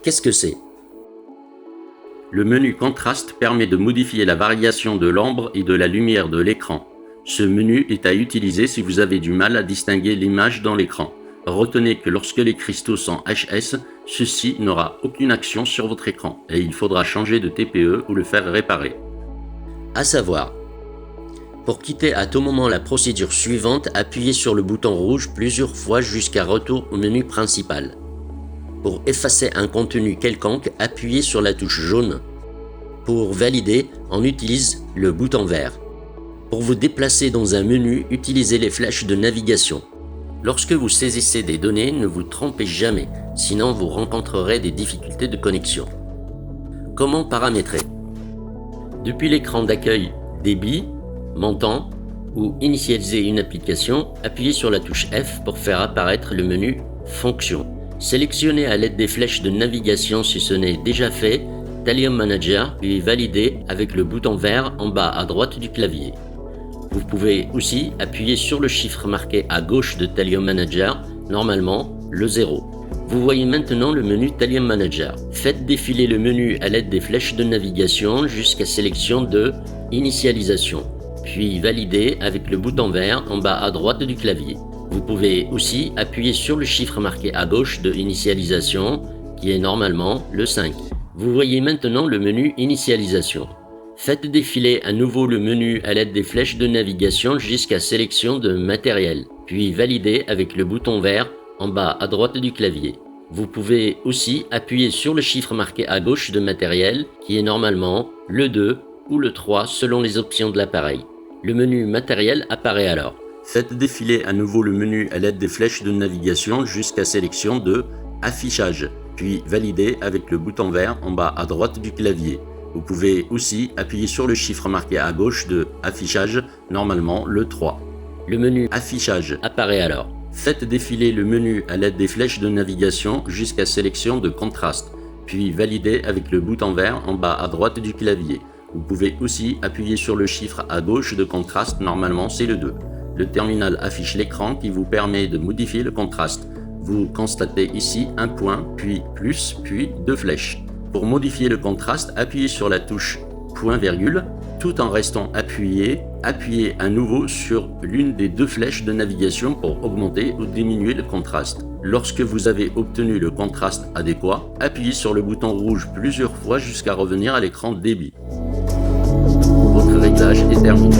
Qu'est-ce que c'est? Le menu contraste permet de modifier la variation de l'ombre et de la lumière de l'écran. Ce menu est à utiliser si vous avez du mal à distinguer l'image dans l'écran. Retenez que lorsque les cristaux sont HS, ceci n'aura aucune action sur votre écran et il faudra changer de TPE ou le faire réparer. À savoir, pour quitter à tout moment la procédure suivante, appuyez sur le bouton rouge plusieurs fois jusqu'à retour au menu principal. Pour effacer un contenu quelconque, appuyez sur la touche jaune. Pour valider, on utilise le bouton vert. Pour vous déplacer dans un menu, utilisez les flèches de navigation. Lorsque vous saisissez des données, ne vous trompez jamais, sinon vous rencontrerez des difficultés de connexion. Comment paramétrer? Depuis l'écran d'accueil débit, montant ou initialiser une application, appuyez sur la touche F pour faire apparaître le menu Fonctions. Sélectionnez à l'aide des flèches de navigation si ce n'est déjà fait, Thallium Manager, puis validez avec le bouton vert en bas à droite du clavier. Vous pouvez aussi appuyer sur le chiffre marqué à gauche de Thallium Manager, normalement le 0. Vous voyez maintenant le menu Thallium Manager. Faites défiler le menu à l'aide des flèches de navigation jusqu'à sélection de Initialisation, puis validez avec le bouton vert en bas à droite du clavier. Vous pouvez aussi appuyer sur le chiffre marqué à gauche de Initialisation, qui est normalement le 5. Vous voyez maintenant le menu Initialisation. Faites défiler à nouveau le menu à l'aide des flèches de navigation jusqu'à sélection de Matériel, puis validez avec le bouton vert en bas à droite du clavier. Vous pouvez aussi appuyer sur le chiffre marqué à gauche de Matériel, qui est normalement le 2 ou le 3 selon les options de l'appareil. Le menu Matériel apparaît alors. Faites défiler à nouveau le menu à l'aide des flèches de navigation jusqu'à sélection de Affichage, puis validez avec le bouton vert en bas à droite du clavier. Vous pouvez aussi appuyer sur le chiffre marqué à gauche de Affichage, normalement le 3. Le menu Affichage apparaît alors. Faites défiler le menu à l'aide des flèches de navigation jusqu'à sélection de Contraste, puis validez avec le bouton vert en bas à droite du clavier. Vous pouvez aussi appuyer sur le chiffre à gauche de Contraste, normalement c'est le 2. Le terminal affiche l'écran qui vous permet de modifier le contraste. Vous constatez ici un point, puis plus, puis deux flèches. Pour modifier le contraste, appuyez sur la touche point virgule, tout en restant appuyez à nouveau sur l'une des deux flèches de navigation pour augmenter ou diminuer le contraste. Lorsque vous avez obtenu le contraste adéquat, appuyez sur le bouton rouge plusieurs fois jusqu'à revenir à l'écran débit. Votre réglage est terminé.